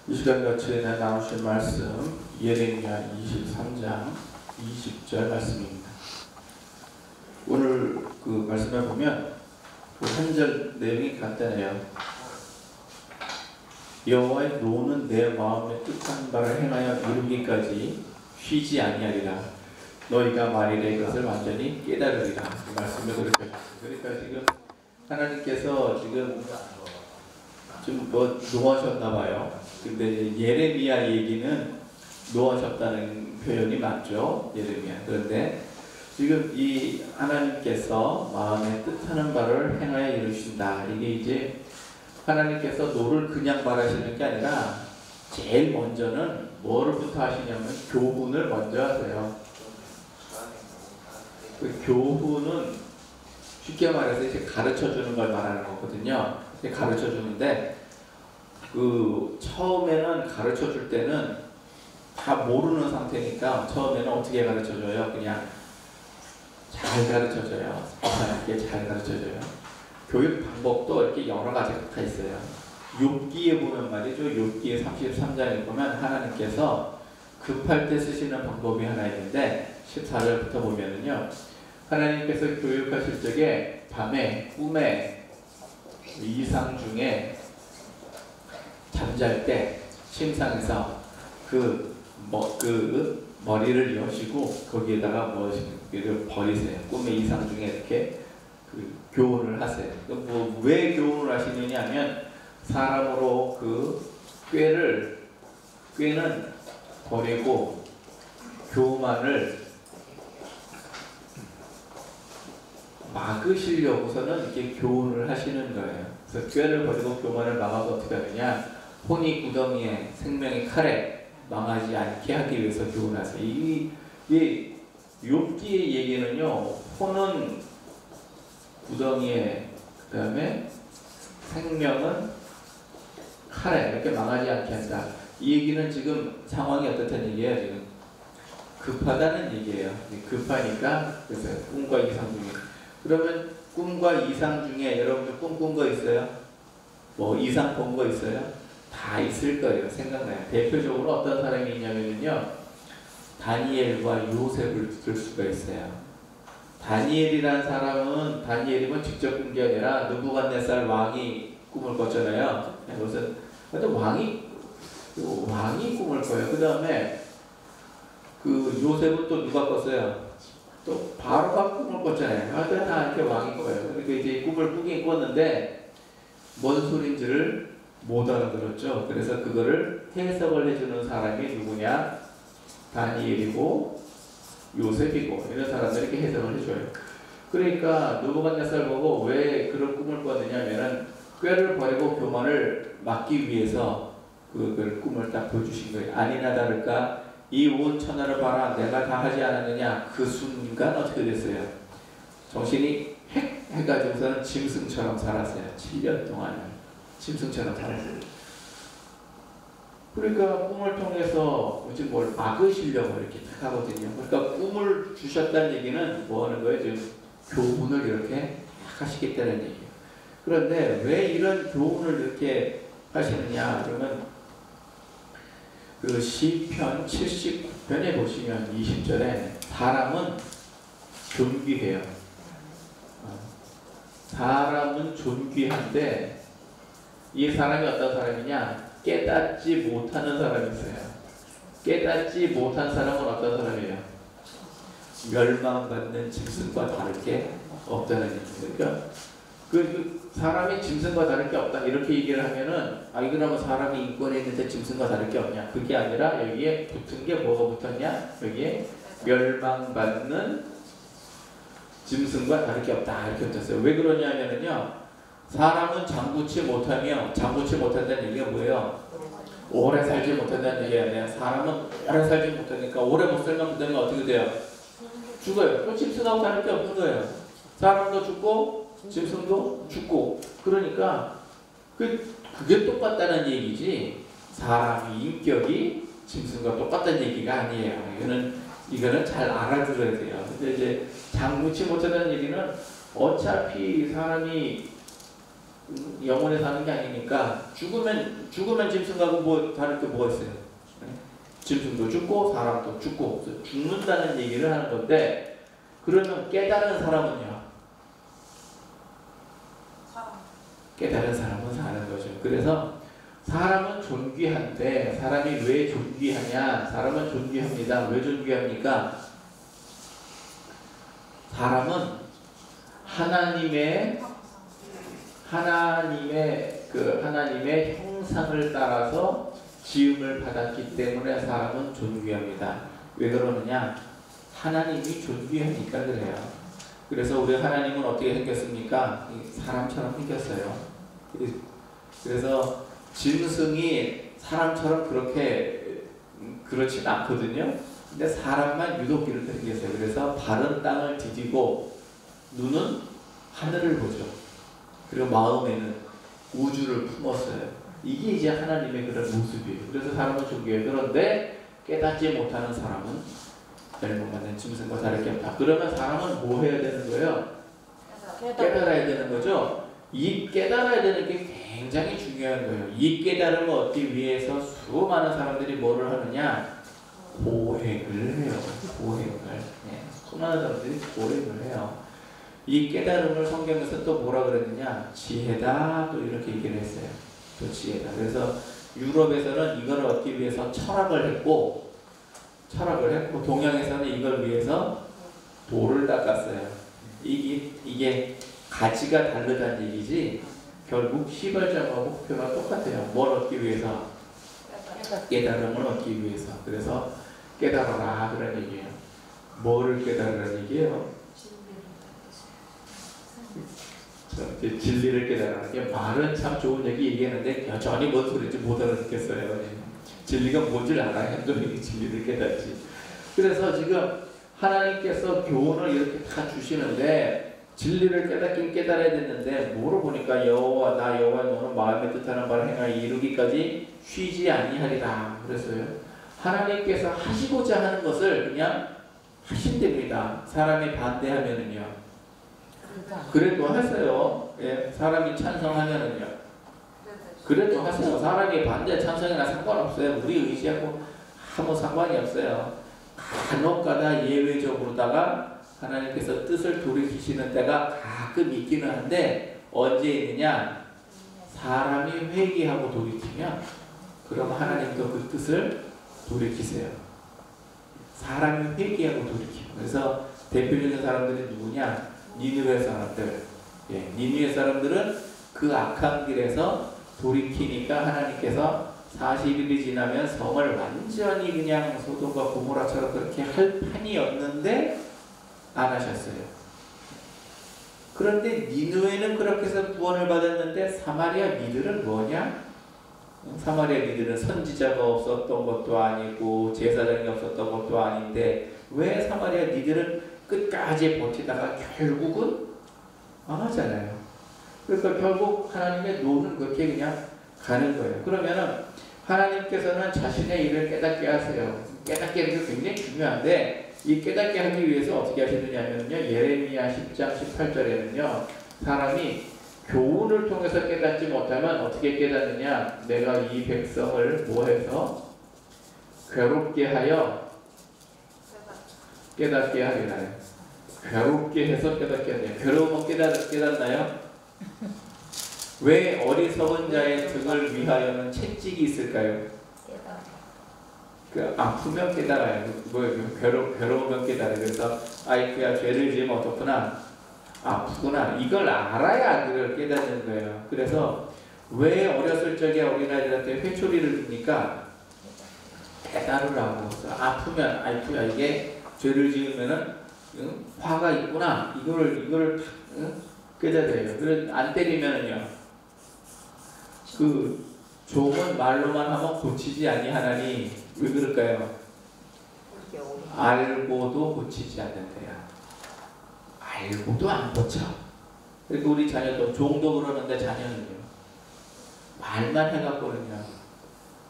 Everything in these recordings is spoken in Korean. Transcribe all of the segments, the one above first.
이 시간 같이 나누실 말씀 예레미야 23장 20절 말씀입니다. 오늘 그 말씀에 보면 그 한 절 내용이 간단해요. 여호와의 노는 내 마음에 뜻한 바를 행하여 이루기까지 쉬지 아니하리라. 너희가 말이래 이것을 완전히 깨달으리라. 그 말씀을 그렇게 하셨어요. 그러니까 지금 하나님께서 지금 좀 뭐 노하셨나 봐요. 근데 예레미야 얘기는 노하셨다는 표현이 맞죠. 예레미야. 그런데 지금 이 하나님께서 마음에 뜻하는 바를 행하여 이루신다. 이게 이제 하나님께서 노를 그냥 말하시는 게 아니라 제일 먼저는 뭐를부터 하시냐면 교훈을 먼저 하세요. 그 교훈은 쉽게 말해서 이제 가르쳐 주는 걸 말하는 거거든요. 가르쳐 주는데 그 처음에는 가르쳐 줄 때는 다 모르는 상태니까 처음에는 어떻게 가르쳐 줘요? 그냥 잘 가르쳐 줘요. 이렇게 잘 가르쳐 줘요. 교육 방법도 이렇게 여러 가지가 다 있어요. 욥기에 보면 말이죠. 욥기 33장에 보면 하나님께서 급할 때 쓰시는 방법이 하나 있는데 14절부터 보면은요. 하나님께서 교육하실 적에 밤에 꿈에 이상 중에 잠잘 때 침상에서 그 머리를 여시고 거기에다가 뭐를 버리세요. 꿈의 이상 중에 이렇게 그 교훈을 하세요. 뭐 왜 교훈을 하시느냐 하면 사람으로 그 꾀는 버리고 교만을 막으시려고서는 이렇게 교훈을 하시는 거예요. 그래서 꾀를 버리고 교만을 막아서 어떻게 하느냐? 혼이 구덩이에 생명의 칼에 망하지 않게 하기 위해서 교훈하세요. 이 욥기의 얘기는요. 혼은 구덩이에 그 다음에 생명은 칼에 이렇게 망하지 않게 한다. 이 얘기는 지금 상황이 어떻다는 얘기예요. 지금 급하다는 얘기예요. 급하니까 그래서 꿈과 이상 중에 그러면 꿈과 이상 중에 여러분들 꿈꾼 거 있어요? 뭐 이상 본 거 있어요? 다 있을 거예요. 생각나요. 대표적으로 어떤 사람이 있냐면요. 다니엘과 요셉을 들 수가 있어요. 다니엘이라는 사람은 다니엘이면 직접 꾼 게 아니라 느부갓네살 왕이 꿈을 꿨잖아요. 무슨 왕이 꿈을 꿔요. 그 다음에 그 요셉은 또 누가 꿨어요? 또 바로가 꿈을 꿨잖아요. 하여튼 다 이렇게 왕이 꿔요. 그러니까 이제 꿈을 꾸긴 꿨는데 뭔 소린지를 못 알아들었죠. 그래서 그거를 해석을 해주는 사람이 누구냐? 다니엘이고 요셉이고 이런 사람들이 이렇게 해석을 해줘요. 그러니까 느부갓네살 보고 왜 그런 꿈을 꿨느냐면은 꾀를 버리고 교만을 막기 위해서 그 꿈을 딱 보여주신 거예요. 아니나 다를까 이 온 천하를 봐라 내가 다 하지 않았느냐. 그 순간 어떻게 됐어요? 정신이 해가지고서는 짐승처럼 살았어요. 7년 동안은 짐승처럼 살았어요. 그러니까 꿈을 통해서 지금 뭘 막으시려고 이렇게 하거든요. 그러니까 꿈을 주셨다는 얘기는 뭐 하는 거예요? 지금 교훈을 이렇게 하시겠다는 얘기예요. 그런데 왜 이런 교훈을 이렇게 하시느냐? 그러면 그 시편 79편에 보시면 20절에 사람은 존귀해요. 사람은 존귀한데 이 사람이 어떤 사람이냐? 깨닫지 못하는 사람이 있어요. 깨닫지 못한 사람은 어떤 사람이에요? 멸망받는 짐승과 다를 게 없다는 얘기죠. 그러니까 그 사람이 짐승과 다를 게 없다 이렇게 얘기를 하면은 그러면 사람이 인권에 있는데 짐승과 다를 게 없냐? 그게 아니라 여기에 붙은 게 뭐가 붙었냐? 여기에 멸망받는 짐승과 다를 게 없다 이렇게 붙었어요. 왜 그러냐면은요. 사람은 장구치 못하며 장구치 못한다는 얘기가 뭐예요? 오래 살지 못한다는 얘기가 아니라 사람은 오래 살지 못하니까 오래 못 살면 되면 어떻게 돼요? 죽어요. 또 짐승하고 다를 게 없는 거예요. 사람도 죽고 짐승도 죽고 그러니까 그게 똑같다는 얘기지 사람의 인격이 짐승과 똑같다는 얘기가 아니에요. 이거는 잘 알아들어야 돼요. 근데 이제 장구치 못한다는 얘기는 어차피 사람이 영원히 사는 게 아니니까 죽으면 짐승 가고 뭐 다를 게 뭐가 있어요? 짐승도 죽고 사람도 죽고 죽는다는 얘기를 하는 건데 그러면 깨달은 사람은요? 깨달은 사람은 사는 거죠. 그래서 사람은 존귀한데 사람이 왜 존귀하냐? 사람은 존귀합니다. 왜 존귀합니까? 사람은 하나님의 형상을 따라서 지음을 받았기 때문에 사람은 존귀합니다. 왜 그러느냐? 하나님이 존귀하니까 그래요. 그래서 우리 하나님은 어떻게 생겼습니까? 사람처럼 생겼어요. 그래서 짐승이 사람처럼 그렇게 그렇진 않거든요. 근데 사람만 유독 이렇게 생겼어요. 그래서 발은 땅을 디디고 눈은 하늘을 보죠. 그리고 마음에는 우주를 품었어요. 이게 이제 하나님의 그런 모습이에요. 그래서 사람은 존귀해요. 그런데 깨닫지 못하는 사람은 멸망받는 짐승과 다를 게 없다. 그러면 사람은 뭐 해야 되는 거예요? 깨달아야 되는 거죠. 이 깨달아야 되는 게 굉장히 중요한 거예요. 이 깨달음을 얻기 위해서 수많은 사람들이 뭐를 하느냐? 고행을 해요. 고행을. 네. 수많은 사람들이 고행을 해요. 이 깨달음을 성경에서 또 뭐라 그랬느냐? 지혜다. 또 이렇게 얘기를 했어요. 또 지혜다. 그래서 유럽에서는 이걸 얻기 위해서 철학을 했고 동양에서는 이걸 위해서 돌을 닦았어요. 이게 가지가 다르다는 얘기지 결국 시발점과 목표가 똑같아요. 뭘 얻기 위해서? 깨달음을 얻기 위해서. 그래서 깨달아라 그런 얘기예요. 뭐를 깨달으라는 얘기예요? 진리를 깨달으라는 게 말은 참 좋은 얘기 얘기하는데 여전히 뭔 소리인지 못 알아듣겠어요. 진리가 뭔지 알아야 한정이 진리를 깨닫지. 그래서 지금 하나님께서 교훈을 이렇게 다 주시는데 진리를 깨닫긴 깨달아야 됐는데 뭐로 보니까 여호와 너는 마음에 뜻하는 바를 행하여 이루기까지 쉬지 아니하리라 그랬어요. 하나님께서 하시고자 하는 것을 그냥 하신답니다. 사람이 반대하면은요. 그래도 하세요. 예, 사람이 찬성하면은요. 그래도 하세요. 사람이 반대 찬성이나 상관없어요. 우리 의지하고 아무 상관이 없어요. 간혹가다 예외적으로다가 하나님께서 뜻을 돌이키시는 때가 가끔 있기는 한데 언제 있느냐? 사람이 회개하고 돌이키면 그럼 하나님도 그 뜻을 돌이키세요. 사람이 회개하고 돌이키고. 그래서 대표적인 사람들이 누구냐? 니느웨 사람들. 예, 니느웨 사람들은 그 악한 길에서 돌이키니까 하나님께서 40일이 지나면 성을 완전히 그냥 소돔과 고모라처럼 그렇게 할 판이었는데 안 하셨어요. 그런데 니느웨는 그렇게 해서 구원을 받았는데 사마리아 니들은 뭐냐? 사마리아 니들은 선지자가 없었던 것도 아니고 제사장이 없었던 것도 아닌데 왜 사마리아 니들은 끝까지 버티다가 결국은 망하잖아요. 그러니까 결국 하나님의 노는 그렇게 그냥 가는 거예요. 그러면은 하나님께서는 자신의 일을 깨닫게 하세요. 깨닫게 하는 게 굉장히 중요한데 이 깨닫게 하기 위해서 어떻게 하시느냐면요. 예레미야 10장 18절에는요. 사람이 교훈을 통해서 깨닫지 못하면 어떻게 깨닫느냐. 내가 이 백성을 뭐해서 괴롭게 하여 깨닫게 하리라. 괴롭게 해서 깨닫게 하리라. 괴로우면 깨닫나요? 왜 어리석은 자의 등을 위하여는 채찍이 있을까요? 그 아프면 깨달아요. 괴로우면 깨달아요. 그래서 아이쿠야 죄를 지으면 어떻구나 아프구나 이걸 알아야 그걸 깨닫는 거예요. 그래서 왜 어렸을 적에 어린아이들한테 회초리를 줍니까? 깨달으라고. 아프면 아이쿠야 이게 죄를 지으면은 화가 있구나 이거를 깨닫아요. 그래 안 때리면은요. 그 종은 말로만 하면 고치지 아니하나니 왜 그럴까요? 알고도 고치지 않는데요. 알고도 안 고쳐. 그러니까 우리 자녀도 종도 그러는데 자녀는요. 말만 해갖고는요.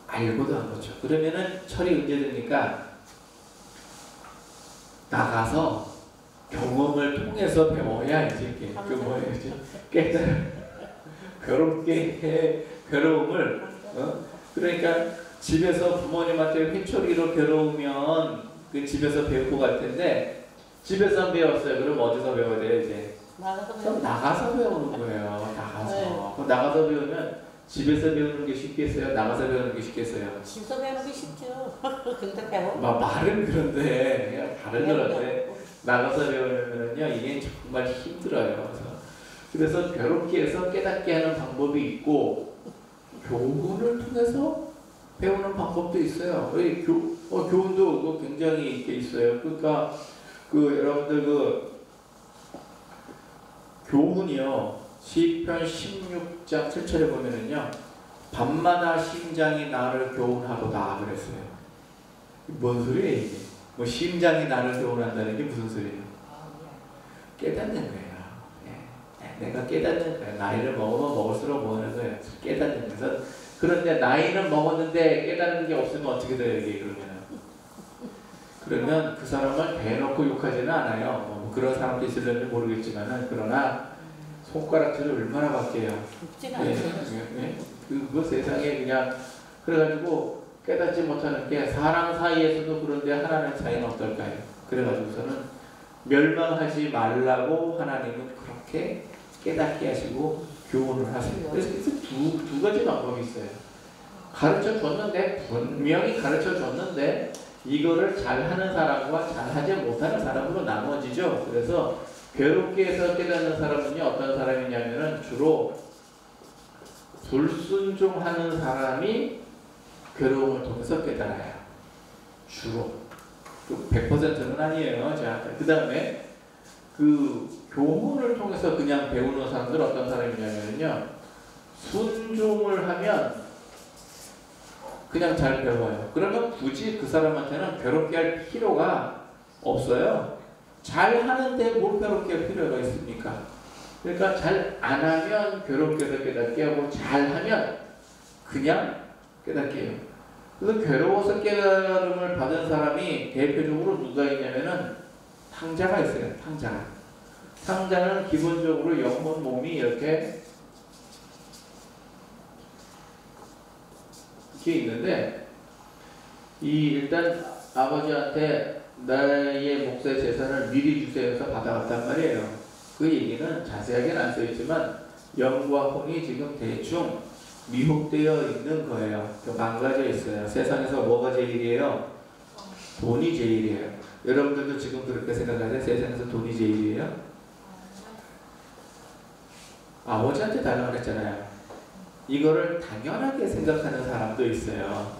알고도 안 고쳐. 그러면은 철이 언제 됩니까? 나가서 경험을 통해서 배워야 이제 그 뭐예요? 깨달아. 괴로움을 그러니까 집에서 부모님한테 회초리로 괴로우면 그 집에서 배우고 갈 텐데 집에서 배웠어요. 그럼 어디서 배워야 돼요 이제? 그럼 나가서 배우는 거예요. 나가서. 네. 그럼 나가서 배우면 집에서 배우는 게 쉽겠어요? 나가서 배우는 게 쉽겠어요? 집에서 배우는 게 쉽죠. 근데 배워. 말은 그런데 그냥 다른 건데 나가서 배우려면요 이게 정말 힘들어요. 그래서 괴롭게 해서 깨닫게 하는 방법이 있고 교훈을 통해서 배우는 방법도 있어요. 교훈도 굉장히 이렇게 있어요. 그러니까 여러분들 교훈이요 시편 16장 7절에 보면은요 밤마다 심장이 나를 교훈하도다 그랬어요. 뭔 소리예요 이게? 뭐 심장이 나를 교훈한다는 게 무슨 소리예요? 깨닫는 거예요. 내가 깨닫는 거예요. 나이를 먹으면 먹을수록 뭐하는 거예요? 깨닫는 거예요. 그런데 나이는 먹었는데 깨닫는 게 없으면 어떻게 돼요 이게 그러면 그 사람을 대놓고 욕하지는 않아요. 뭐 그런 사람도 있을는지 모르겠지만은 그러나 손가락질을 얼마나 받게요. 그거 세상에 그냥 그래가지고 깨닫지 못하는 게 사람 사이에서도 그런데 하나님 사이는 어떨까요? 그래가지고서는 멸망하지 말라고 하나님은 그렇게 깨닫게 하시고 교훈을 하세요. 그래서 두 가지 방법이 있어요. 가르쳐 줬는데 분명히 가르쳐 줬는데 이거를 잘하는 사람과 잘하지 못하는 사람으로 나눠지죠. 그래서 괴롭게 해서 깨닫는 사람은요 어떤 사람이냐면은 주로 불순종하는 사람이 괴로움을 통해서 깨달아요. 주로 100%는 아니에요. 자, 그 다음에 교훈을 통해서 그냥 배우는 사람들 어떤 사람이냐면요 순종을 하면 그냥 잘 배워요. 그러면 굳이 그 사람한테는 괴롭게 할 필요가 없어요. 잘 하는데 뭘 괴롭게 할 필요가 있습니까? 그러니까 잘 안 하면 괴롭게 해서 깨닫게 하고 잘 하면 그냥 깨닫게 해요. 그래서 괴로워서 깨달음을 받은 사람이 대표적으로 누가 있냐면은 탕자가 있어요. 탕자는 기본적으로 영혼 몸이 이렇게 있는데 일단 아버지한테 나의 목사의 재산을 미리 주세요 해서 받아갔단 말이에요. 그 얘기는 자세하게는 안 써있지만 영과 혼이 지금 대충 미혹되어 있는 거예요. 망가져 있어요. 세상에서 뭐가 제일이에요? 돈이 제일이에요. 여러분들도 지금 그렇게 생각하세요? 세상에서 돈이 제일이에요? 아버지한테 달라고 그랬잖아요. 이거를 당연하게 생각하는 사람도 있어요.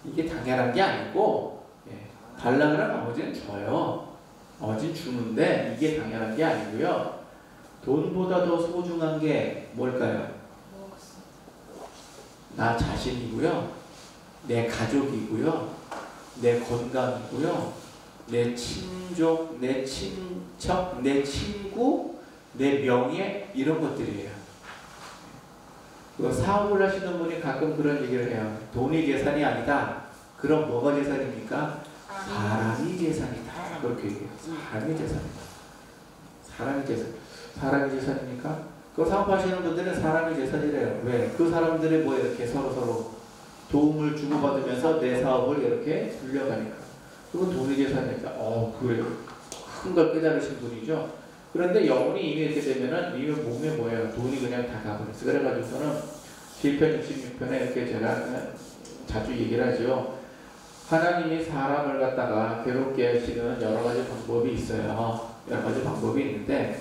이게 당연한 게 아니고 달라고 하면 아버지는 줘요. 아버지는 주는데 이게 당연한 게 아니고요. 돈보다 더 소중한 게 뭘까요? 나 자신이고요. 내 가족이고요. 내 건강이고요. 내 친족, 내 친척, 내 친구, 내 명예 이런 것들이에요. 사업을 하시는 분이 가끔 그런 얘기를 해요. 돈이 재산이 아니다. 그럼 뭐가 재산입니까? 사람이 재산이다. 그렇게 얘기해요. 사람이 재산이다. 사람이 재산입니까? 그 사업하시는 분들은 사람이 재산이래요. 왜? 그 사람들이 뭐 이렇게 서로 도움을 주고받으면서 내 사업을 이렇게 불려가니까. 그건 돈이 재산이니까. 그래요. 큰 걸 깨달으신 분이죠. 그런데 영혼이 이미 이렇게 되면은 이미 몸에 뭐예요? 돈이 그냥 다 가버렸어. 그래가지고서는 시편 66편에 이렇게 제가 자주 얘기를 하죠. 하나님이 사람을 갖다가 괴롭게 하시는 여러 가지 방법이 있어요. 여러 가지 방법이 있는데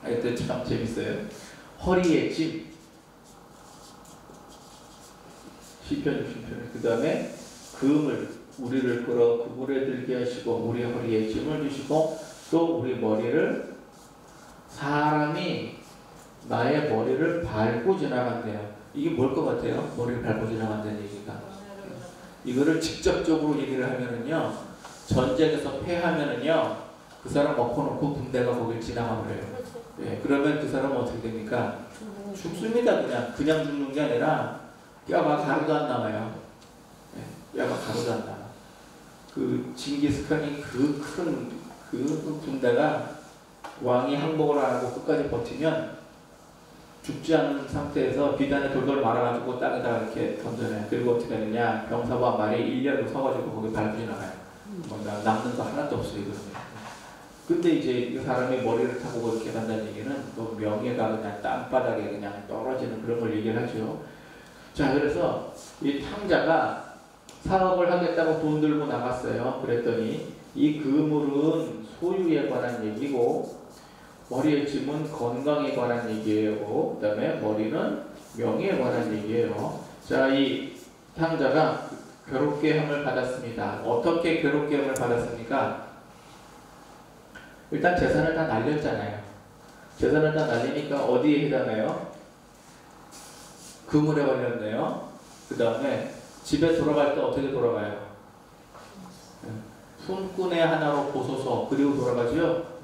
하여튼 참 재밌어요. 허리에 짐. 시편 60편에 그 다음에 금을 우리를 끌어 그물에 들게 하시고 우리 허리에 짐을 주시고 또 우리 머리를 사람이 나의 머리를 밟고 지나간대요. 이게 뭘 것 같아요? 머리를 밟고 지나간다는 얘기가. 이거를 직접적으로 얘기를 하면은요. 전쟁에서 패하면은요. 그 사람 엎어놓고 군대가 거길 지나가버려요. 그러면 그 사람은 어떻게 됩니까? 죽습니다. 그냥 죽는 게 아니라 뼈가 가루도 안 남아요. 뼈가 가루도 안 남아. 징기스칸이 그 군대가 왕이 항복을 안 하고 끝까지 버티면 죽지 않은 상태에서 비단에 돌돌 말아가지고 땅에다 이렇게 던져내. 그리고 어떻게 하느냐? 병사와 한 마리 1년을 서가지고 거기 밟고 지나가요. 뭔가 남는 거 하나도 없어요. 이거는. 근데 이제 이 사람이 머리를 타고 그렇게 간다는 얘기는 또 명예가 그냥 땅바닥에 그냥 떨어지는 그런 걸 얘기를 하죠. 자, 그래서 이 탕자가 사업을 하겠다고 돈 들고 나갔어요. 그랬더니 이 그물은 소유에 관한 얘기고 머리의 짐은 건강에 관한 얘기예요. 그 다음에 머리는 명예에 관한 얘기예요. 자, 이 탕자가 괴롭게 함을 받았습니다. 어떻게 괴롭게 함을 받았습니까? 일단 재산을 다 날렸잖아요. 재산을 다 날리니까 어디에 해당해요? 그물에 걸렸네요. 그 다음에 집에 돌아갈 때 어떻게 돌아가요? 손꾼의 하나로 보소서. 그리고 돌아가죠.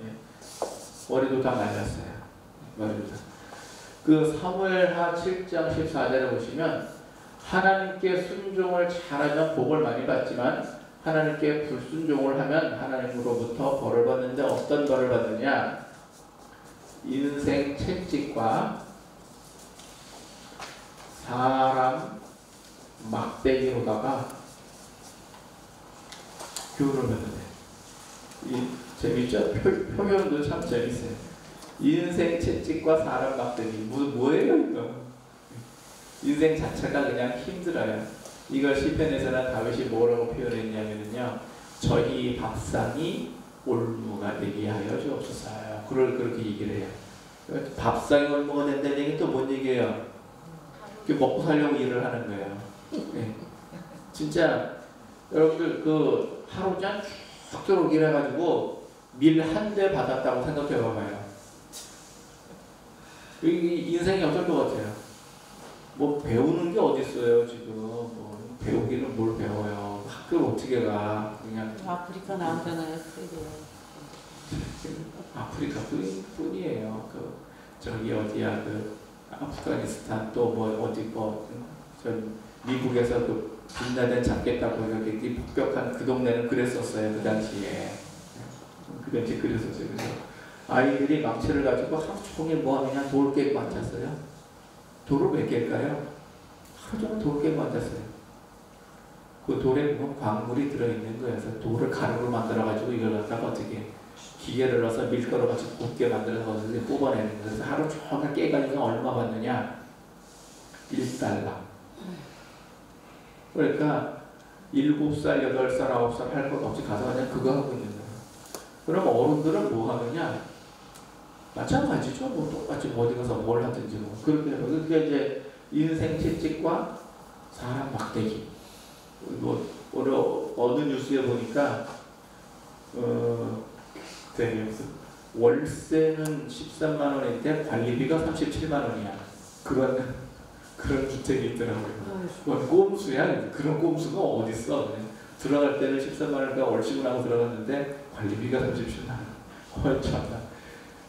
머리도 다 날렸어요. 머리도 다. 그 사무엘하 7장 14절에 보시면 하나님께 순종을 잘하면 복을 많이 받지만 하나님께 불순종을 하면 하나님으로부터 벌을 받는데 어떤 벌을 받느냐? 인생 채찍과 사람 막대기로다가 교훈을 받는데 재밌죠? 표현도 참 재밌어요. 인생 채찍과 사람 막대기 뭐예요 이거? 인생 자체가 그냥 힘들어요. 이걸 시편에서는 다윗이 뭐라고 표현했냐면요, 저희 밥상이 올무가 되게 하여 주옵소서. 그렇게 얘기를 해요. 밥상이 올무가 된다는 얘기는 또 뭔 얘기예요? 먹고 살려고 일을 하는 거예요. 네. 진짜 여러분들 그 하루 쭉 들어오기 해가지고 밀 한 대 받았다고 생각해 봐봐요. 이 인생이 어떨 것 같아요? 뭐 배우는 게 어디 있어요 지금? 뭐 배우기는 뭘 배워요? 학교를 어떻게 가? 그냥 아프리카 나오잖아요. 아프리카 뿐이에요. 그 저기 어디야 그 아프가니스탄 또 뭐 어디 저 미국에서 그 빈라덴 잡겠다고 이렇게 폭격한 그 동네는 그랬었어요. 그 당시에. 그 당시에 그랬었어요. 그래서 아이들이 망치를 가지고 하루 종일 뭐 하느냐? 돌 깨고 앉았어요. 돌을 왜 깰까요? 하루 종일 돌 깨고 앉았어요. 그 돌에 보면 광물이 들어있는 거예요. 그래서 돌을 가루로 만들어가지고 이걸 갖다가 어떻게 기계를 넣어서 밀가루 같이 곱게 만들어서 뽑아내는 거예요. 그래서 하루 종일 깨가지고 얼마 받느냐? 1달러. 그러니까 7살, 8살, 9살 할 것 없이 가서 그냥 그거 하고 있는 거예요. 그럼 어른들은 뭐 하느냐? 마찬가지죠. 뭐 똑같이 어디 가서 뭘 하든지 뭐 그렇게 해서 그게 이제 인생 채찍과 사람 막대기. 뭐 오늘 어느 뉴스에 보니까 월세는 13만 원인데 관리비가 37만 원이야. 그런 주택이 있더라고요. 그건 꼼수야. 그런 꼼수가 어디 있어? 들어갈 때는 13만 원이니까 월시군 하고 들어갔는데 관리비가 37만 원. 참나.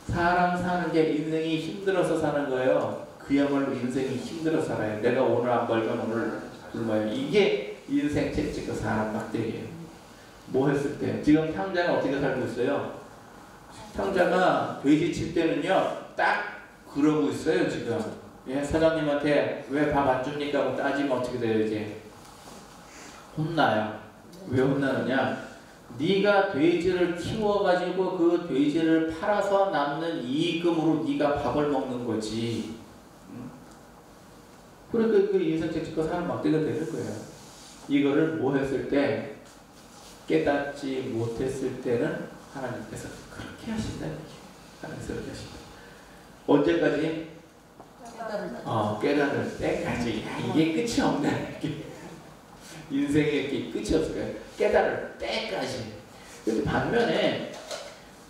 사람 사는 게 인생이 힘들어서 사는 거예요. 그야말로 인생이 힘들어 살아요. 내가 오늘 안 벌면 오늘 굶어요. 이게 인생 채찍과 사람 막대기예요. 뭐 했을 때 지금 탕자는 어떻게 살고 있어요? 탕자가 돼지 칠 때는요 딱 그러고 있어요 지금. 예, 사장님한테 왜 밥 안 줍니까? 하고 따지면 어떻게 돼요 이제? 혼나요. 왜 혼나느냐? 네가 돼지를 키워가지고 그 돼지를 팔아서 남는 이익금으로 네가 밥을 먹는 거지. 그러니까 그 인생 채찍과 사람 막대기가 되는 거예요. 이거를 뭐 했을 때 깨닫지 못했을 때는 하나님께서 그렇게 하신다는 얘기예요. 하나님께서 그렇게 하신다. 언제까지? 깨달을 때까지. 이게 끝이 없네. 인생의 끝이 없을 거예요. 깨달을 때까지. 근데 반면에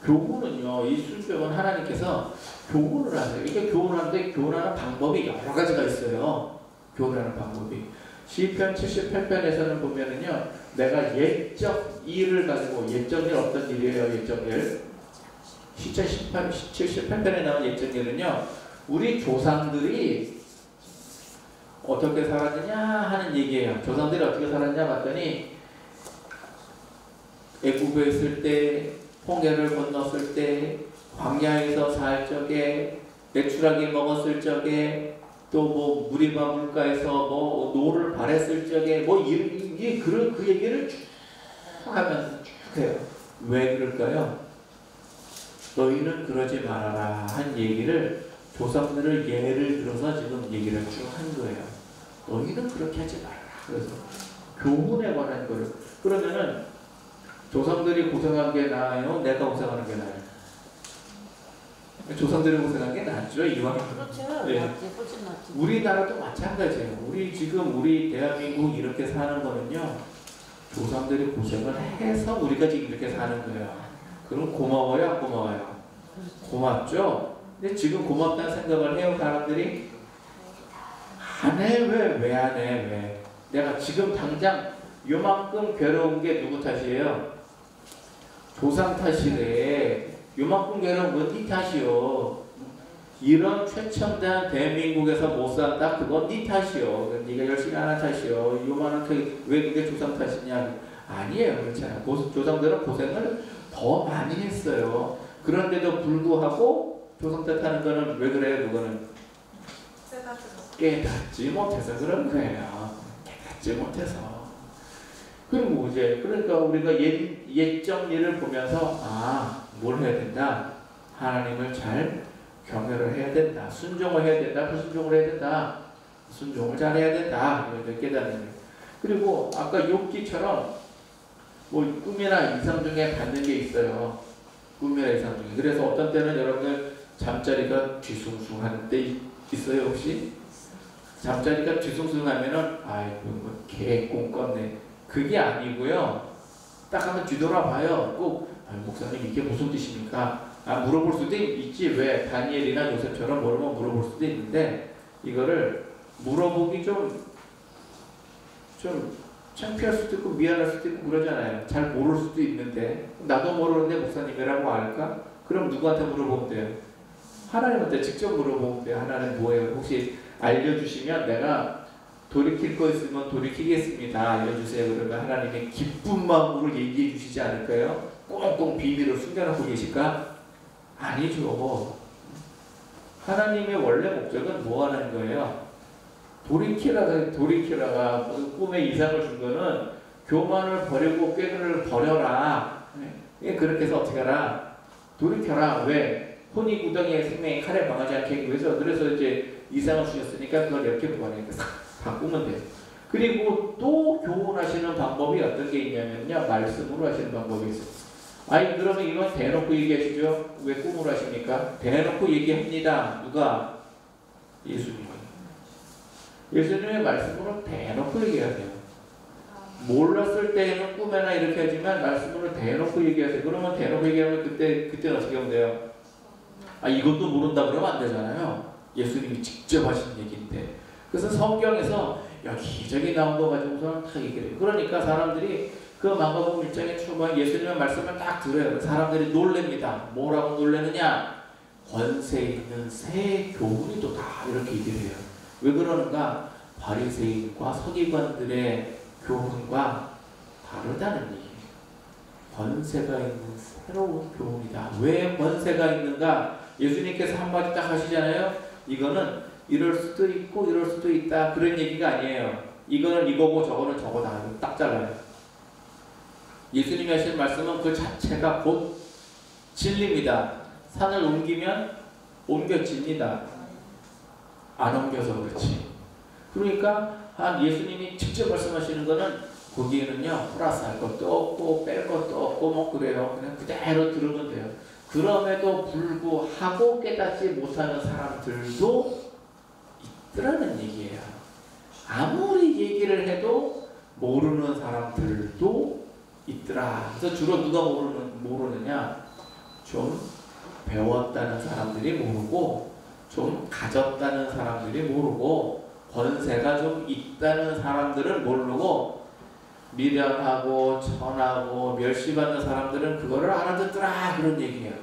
교훈은요, 이 순종은 하나님께서 교훈을 하세요. 이게 교훈하는데 교훈하는 방법이 여러 가지가 있어요. 교훈하는 방법이. 시편 78편에서는 보면은요, 내가 예적 일을 가지고, 예적 일 어떤 일이에요? 예적 일. 시편 78편에 나온 예적 일은요, 우리 조상들이 어떻게 살았느냐 하는 얘기예요. 조상들이 어떻게 살았냐 봤더니 애굽에 있을 때, 홍해를 건넜을 때, 광야에서 살 적에 내추라기 먹었을 적에 또 뭐 무리바 물가에서 뭐 노를 바랬을 적에 뭐 이게 그런 그 얘기를 쭉 하면서 쭉 해요. 왜 그럴까요? 너희는 그러지 말아라 한 얘기를 조상들을 예를 들어서 지금 얘기를 쭉 한 거예요. 너희는 그렇게 하지 말아라. 그래서 교훈에 관한 거를 그러면은 조상들이 고생한 게 나아요? 내가 고생하는 게 나아요? 조상들이 고생한 게 낫죠. 이왕. 그렇죠. 네. 낫지. 훨씬 낫지. 우리나라도 마찬가지예요. 우리 대한민국 이렇게 사는 거는요. 조상들이 고생을 해서 우리가 지금 이렇게 사는 거예요. 그럼 고마워요? 안 고마워요? 고맙죠? 근데 지금 고맙다는 생각을 해요. 사람들이 안 해. 왜 안 해? 왜? 내가 지금 당장 요만큼 괴로운 게 누구 탓이에요? 조상 탓이래. 요만큼 괴로운 건 네 탓이요. 이런 최첨단 대한민국에서 못 산다? 그건 네 탓이요. 네가 열심히 안 한 탓이요. 요만한 왜 그게 조상 탓이냐? 아니에요. 그렇잖아요. 조상들은 고생을 더 많이 했어요. 그런데도 불구하고 조상 탓하는 거는 왜 그래요? 그거는 깨닫지 못해서 그런 거예요. 깨닫지 못해서. 그리고 이제 그러니까 우리가 옛적 일을 보면서 뭘 해야 된다? 하나님을 잘 경외를 해야 된다. 순종을 해야 된다. 불순종을 해야 된다. 순종을 잘 해야 된다. 이걸 깨닫는 거예요. 그리고 아까 욥기처럼 뭐 꿈이나 이상 중에 받는 게 있어요. 꿈이나 이상 중에. 그래서 어떤 때는 여러분들 잠자리가 뒤숭숭한 때 있어요 혹시? 잠자리가 뒤숭숭하면은 아이고 개꿈 꿨네. 그게 아니고요. 딱 한번 뒤돌아봐요. 꼭 목사님 이게 무슨 뜻입니까? 물어볼 수도 있지. 왜? 다니엘이나 요셉처럼 모르면 물어볼 수도 있는데 이거를 물어보기 좀 창피할 수도 있고 미안할 수도 있고 그러잖아요. 잘 모를 수도 있는데 나도 모르는데 목사님이라고 알까? 그럼 누구한테 물어보면 돼요? 하나님한테 직접 물어보면 돼요. 하나님 뭐예요? 혹시 알려주시면 내가 돌이킬 거 있으면 돌이키겠습니다. 알려주세요. 그러면 하나님의 기쁜 마음으로 얘기해 주시지 않을까요? 꽁꽁 비밀을 숨겨놓고 계실까? 아니죠. 하나님의 원래 목적은 뭐 하는 거예요? 돌이키라가 꿈에 이상을 준 거는 교만을 버리고 꾀를 버려라. 그렇게 해서 어떻게 하라? 돌이켜라. 왜? 혼이 구덩이에 생명이 칼에 망하지 않게 하기 위해서. 그래서 이제 이상을 주셨으니까 그걸 이렇게 보완하니까 바꾸면 돼요. 그리고 또 교훈하시는 방법이 어떤 게 있냐면요. 말씀으로 하시는 방법이 있어요. 그러면 이건 대놓고 얘기하시죠. 왜 꿈으로 하십니까? 대놓고 얘기합니다. 누가? 예수님이. 예수님의 말씀으로 대놓고 얘기하세요. 몰랐을 때에는 꿈에나 이렇게 하지만 말씀으로 대놓고 얘기하세요. 그러면 대놓고 얘기하면 그때는 어떻게 하면 돼요? 이것도 모른다 그러면 안 되잖아요. 예수님이 직접 하신 얘기인데. 그래서 성경에서 여기저기 나온 거 가지고서는 다 얘기를 해요. 그러니까 사람들이 그 마가복음 1장에 출범한 예수님의 말씀을 딱 들어요. 사람들이 놀랍니다. 뭐라고 놀라느냐? 권세 있는 새 교훈이 또 다 이렇게 얘기를 해요. 왜 그러는가? 바리새인과 서기관들의 교훈과 다르다는 얘기예요. 권세가 있는 새로운 교훈이다. 왜 권세가 있는가? 예수님께서 한마디 딱 하시잖아요. 이거는 이럴 수도 있고 이럴 수도 있다. 그런 얘기가 아니에요. 이거는 이거고 저거는 저거다. 딱 잘라요. 예수님이 하신 말씀은 그 자체가 곧 진리입니다. 산을 옮기면 옮겨집니다. 안 옮겨서 그렇지. 그러니까 예수님이 직접 말씀하시는 거는 거기에는요 플러스할 것도 없고 뺄 것도 없고 뭐 그래요. 그냥 그대로 들으면 돼요. 그럼에도 불구하고 깨닫지 못하는 사람들도 있더라는 얘기예요. 아무리 얘기를 해도 모르는 사람들도 있더라. 그래서 주로 누가 모르느냐? 좀 배웠다는 사람들이 모르고 좀 가졌다는 사람들이 모르고 권세가 좀 있다는 사람들은 모르고 미련하고 천하고 멸시받는 사람들은 그거를 알아듣더라 그런 얘기예요.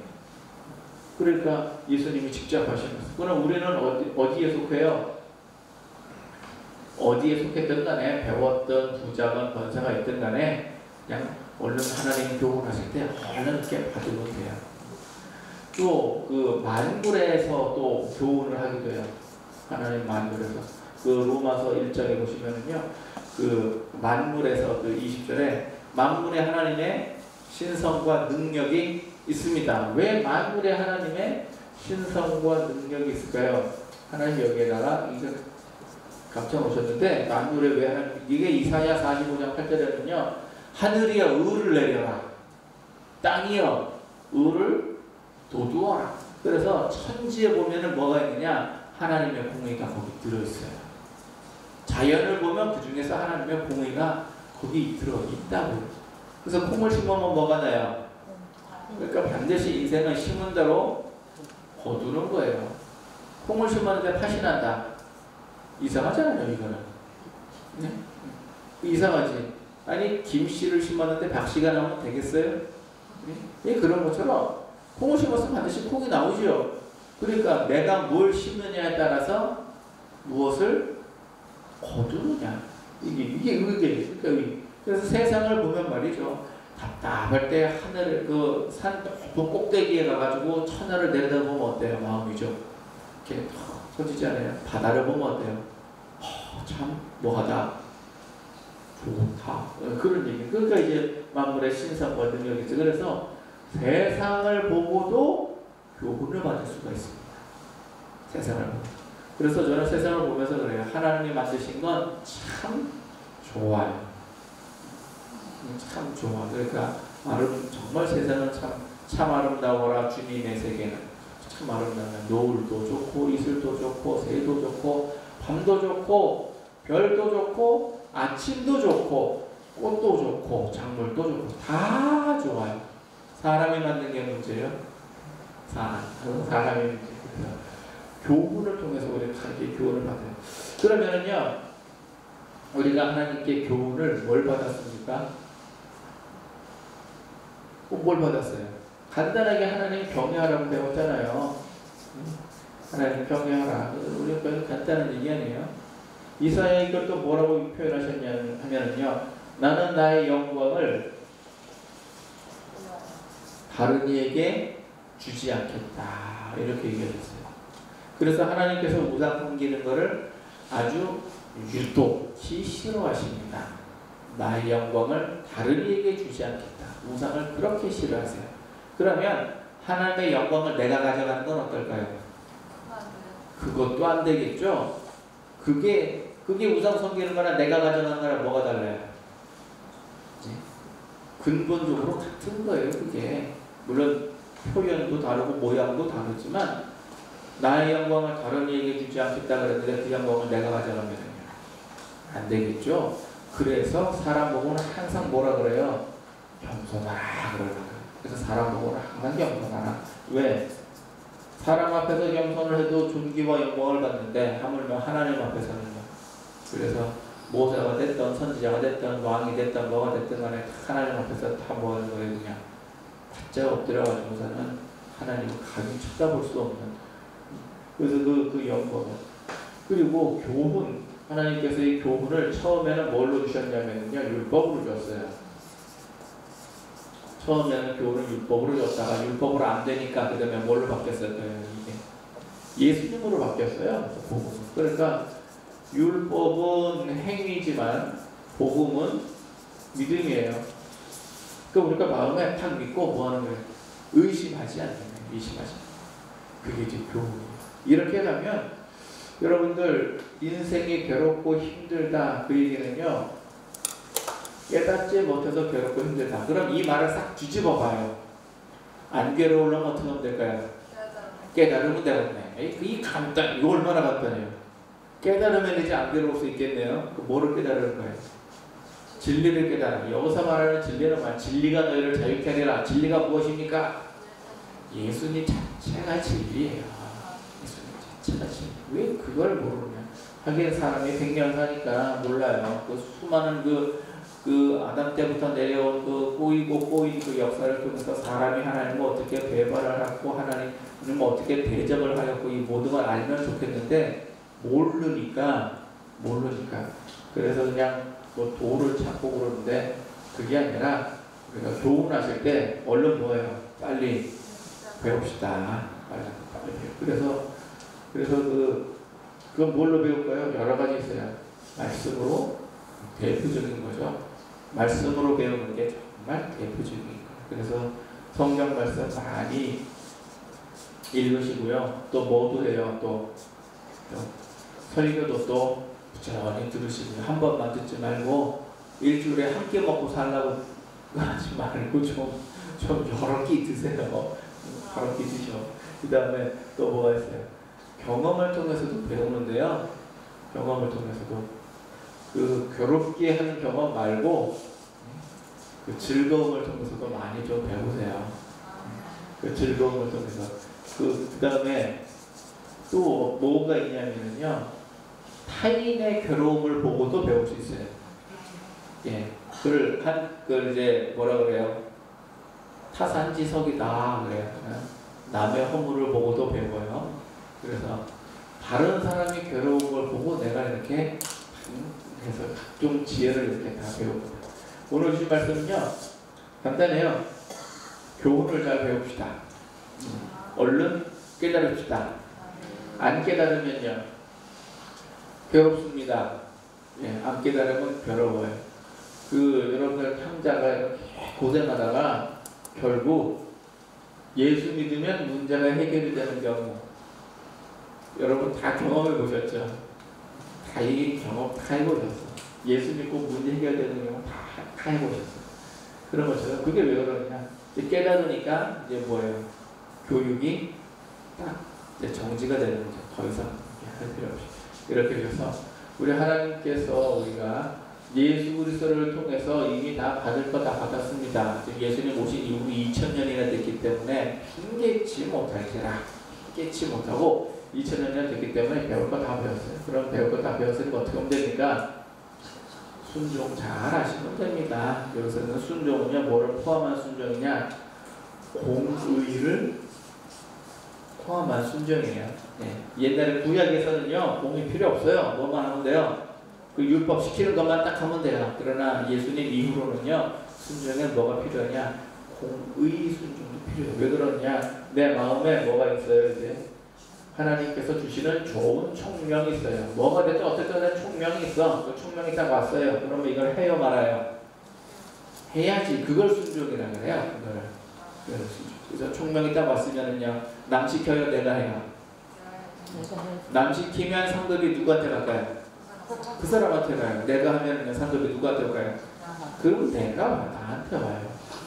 그러니까 예수님이 직접 하시면서 그럼 우리는 어디에 속해요? 어디에 속했든 간에 배웠던 부자건 권세가 있든 간에 그냥 얼른 하나님 교훈하실 때 얼른 이렇게 받으면 돼요. 또 그 만물에서 또 교훈을 하기도 해요. 하나님 만물에서 그 로마서 1장에 보시면은요, 그 만물에서 그 20절에 만물의 하나님의 신성과 능력이 있습니다. 왜 만물의 하나님의 신성과 능력이 있을까요? 하나님 여기에다가 이거 감춰 놓으셨는데, 만물에 왜 하나님, 이게 이사야 45장 8절에는요, 하늘이여 의를 내려라, 땅이여 의를 도두어라. 그래서 천지에 보면은 뭐가 있느냐, 하나님의 공의가 거기 들어있어요. 자연을 보면 그 중에서 하나님의 공의가 거기 들어있다고. 그래서 콩을 심으면 뭐가 나요? 그러니까 반드시 인생은 심은 대로 거두는 거예요. 콩을 심었는데 팥이 난다. 이상하잖아요, 이거는. 네? 이상하지. 아니, 김씨를 심었는데 박씨가 나오면 되겠어요? 네? 예, 그런 것처럼 콩을 심었으면 반드시 콩이 나오죠. 그러니까 내가 뭘 심느냐에 따라서 무엇을 거두느냐. 이게 의견이에요. 그러니까 그래서 세상을 보면 말이죠. 답답할 때 하늘을 그 산 높은 꼭대기에 가가지고 천하를 내려다보면 어때요? 마음이죠. 이렇게 터지지 않아요? 바다를 보면 어때요? 참 뭐하다, 좋다, 그런 얘기. 그러니까 이제 만물의 신성과 능력이죠. 그래서 세상을 보고도 교훈을 받을 수가 있습니다. 세상을 보고. 그래서 저는 세상을 보면서 그래요. 하나님이 만드신 건 참 좋아요. 참 좋아. 그러니까 정말 세상은 참 아름다워라. 주님의 세계는 참 아름다워. 노을도 좋고 이슬도 좋고 새도 좋고 밤도 좋고 별도 좋고 아침도 좋고 꽃도 좋고 작물도 좋고 다 좋아요. 사람이 만든 게 문제예요. 사람이 문제예요. 교훈을 통해서 우리가 하나님께 교훈을 받아요. 그러면은요, 우리가 하나님께 교훈을 뭘 받았습니까? 뭘 받았어요? 간단하게 하나님 경외하라고 배웠잖아요. 하나님 경외하라. 우리가 별로 간단한 얘기 아니에요. 이사야 이걸 또 뭐라고 표현하셨냐 하면은요, 나는 나의 영광을 다른 이에게 주지 않겠다. 이렇게 얘기하셨어요. 그래서 하나님께서 우상 섬기는 것을 아주 유독히 싫어하십니다. 나의 영광을 다른 이에게 주지 않겠다. 우상을 그렇게 싫어하세요. 그러면 하나님의 영광을 내가 가져가는 건 어떨까요? 그것도 안 되겠죠. 그게 우상 섬기는 거나 내가 가져가는 거랑 뭐가 달라요? 근본적으로 같은 거예요. 그게 물론 표현도 다르고 모양도 다르지만, 나의 영광을 다른 이에게 주지 않겠다 그랬는데 그 영광을 내가 가져가면 안 되겠죠. 그래서 사람 보고는 항상 뭐라 그래요? 겸손하라 그러는 거예요. 그래서 사람 보고는 항상 겸손하라. 왜? 사람 앞에서 겸손을 해도 존귀와 영광을 받는데 하물며 하나님 앞에서는요. 그래서 모세가 됐던 선지자가 됐던 왕이 됐던 뭐가 됐든 간에 하나님 앞에서 다 뭐하는 거예요? 그냥 바짝 엎드려가지고서는 하나님을 감히 쳐다볼 수 없는. 그래서 그 영광을. 그리고 교훈, 하나님께서 이 교훈을 처음에는 뭘로 주셨냐면요, 율법으로 줬어요. 처음에는 교훈을 율법으로 줬다가 율법으로 안 되니까 그 다음에 뭘로 바뀌었어요? 이게 예수님으로 바뀌었어요. 복음은. 그러니까 율법은 행위지만 복음은 믿음이에요. 그러니까 우리가 마음에 탁 믿고 뭐 하는 거예요? 의심하지 않는 거예요. 의심하지 않는. 그게 이제 교훈이에요. 이렇게 가면 여러분들 인생이 괴롭고 힘들다 그 얘기는요, 깨닫지 못해서 괴롭고 힘들다. 그럼 이 말을 싹 뒤집어 봐요. 안 괴로우려면 어떻게 하면 될까요? 깨달으면 되겠네. 이 간단, 이거 얼마나 간단해요. 깨달으면 이제 안 괴로울 수 있겠네요. 뭐를 깨달을 거예요? 진리를 깨달아. 여기서 말하는 진리는 말, 진리가 너희를 자유케 하리라. 진리가 무엇입니까? 예수님 자체가 진리예요. 예수님 자체가 진리. 왜 그걸 모르냐? 하긴 사람이 100년 사니까 몰라요. 그 수많은 그 아담 때부터 내려온 그 꼬인 그 역사를 통해서 사람이 하나님을 어떻게 배반을 하고 하나님을 어떻게 대적을 하였고 이 모든 걸 알면 좋겠는데 모르니까. 그래서 그냥 뭐 도를 찾고 그러는데 그게 아니라 우리가 교훈하실 때 얼른 뭐예요? 빨리 배웁시다. 그래서 그건 뭘로 배울까요? 여러 가지 있어요. 말씀으로 대표적인 거죠. 말씀으로 배우는 게 정말 대표적인 거예요. 그래서 성경 말씀 많이 읽으시고요. 또 뭐도 해요. 또 설교도 또 부지런히 들으시고요. 한 번만 듣지 말고 일주일에 한 끼 먹고 살라고 하지 말고 좀 여러 끼 드세요. 여러 끼 드셔. 그 다음에 또 뭐가 있어요? 경험을 통해서도 배우는데요. 경험을 통해서도 그 괴롭게 하는 경험 말고 그 즐거움을 통해서도 많이 좀 배우세요. 그 즐거움을 통해서 그 다음에 또 뭐가 있냐면요, 타인의 괴로움을 보고도 배울 수 있어요. 예, 그걸 이제 뭐라 그래요? 타산지석이다 그래요. 남의 허물을 보고도 배워요. 그래서 다른 사람이 괴로운 걸 보고 내가 이렇게 해서 각종 지혜를 이렇게 다 배웁니다. 오늘 주신 말씀은요, 간단해요. 교훈을 잘 배웁시다. 얼른 깨달읍시다. 안 깨달으면요 괴롭습니다. 예, 안 깨달으면 괴로워요. 여러분들 탕자가 이렇게 고생하다가 결국 예수 믿으면 문제가 해결이 되는 경우 여러분 다 경험해 보셨죠? 다 이 경험 다 해보셨어. 예수 믿고 문제 해결되는 경우 다 해보셨어. 그런 것처럼 그게 왜 그러냐? 이제 깨달으니까 이제 뭐예요? 교육이 딱 이제 정지가 되는 거죠. 더 이상 할 필요 없이. 이렇게 해서 우리 하나님께서 우리가 예수 그리스도를 통해서 이미 다 받을 거 다 받았습니다. 예수님 오신 이후 2000년이나 됐기 때문에 핑계치 못할지라. 핑계치 못하고 2000년이나 됐기 때문에 배울 거 다 배웠어요. 그럼 배울 거 다 배웠으니까 어떻게 하면 됩니까? 순종 잘 하시면 됩니다. 여기서는 순종은요, 뭐를 포함한 순종이냐? 공의를 포함한 순종이에요. 네. 옛날에 구약에서는요, 공의 필요 없어요. 뭐만 하면 돼요. 그 율법 시키는 것만 딱 하면 돼요. 그러나 예수님 이후로는요, 순종에 뭐가 필요하냐? 공의 순종도 필요해요. 왜 그러냐? 내 마음에 뭐가 있어요, 이제? 하나님께서 주시는 좋은 총명이 있어요. 뭐가 됐든 어쨌든 내 총명이 있어. 그 총명이 딱 왔어요. 그러면 이걸 해요, 말아요? 해야지. 그걸 순종이라고 그래요. 그걸 순종. 그래서 총명이 딱 왔으면은요, 남 시켜요, 내가 해요? 남 시키면 상급이 누구한테 갈까요? 그 사람한테 가요. 내가 하면 상급이 누구한테 가요? 그럼 내가 나한테 와요.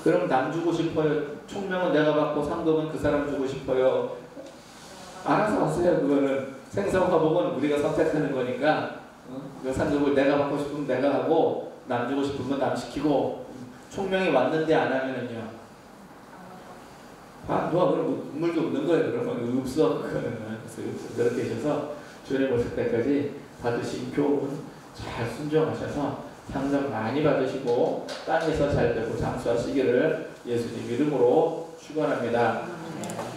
그럼 남 주고 싶어요? 총명은 내가 받고 상급은 그 사람 주고 싶어요? 알아서 하세요. 그거는 생사화복은 우리가 선택하는 거니까 그 상급을 내가 받고 싶으면 내가 하고 남 주고 싶으면 남 시키고 총명이 왔는데 안 하면은요, 누가 그럼 눈물도 없는 거예요. 그러면 없어. 그거는 그렇게 하셔서 주님 오실 때까지 받으신 교훈 잘 순종하셔서 상장 많이 받으시고 땅에서 잘 되고 장수하시기를 예수님 이름으로 축원합니다.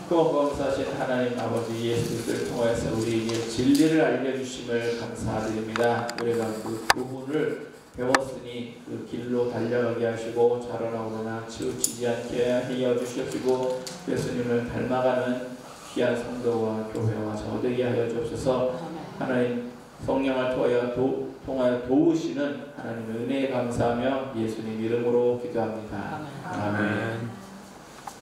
그범사신 하나님 아버지 예수 그리스도를 통해서 우리에게 진리를 알려주심을 감사드립니다. 우리가 그 교훈을 배웠으니 그 길로 달려가게 하시고 자라나오거나 치우치지 않게 하여 주시옵시고 예수님을 닮아가는 귀한 성도와 교회와 저되게 하여 주옵소서. 하나님 성령을 통하여 도우시는 하나님의 은혜에 감사하며 예수님 이름으로 기도합니다. 아멘.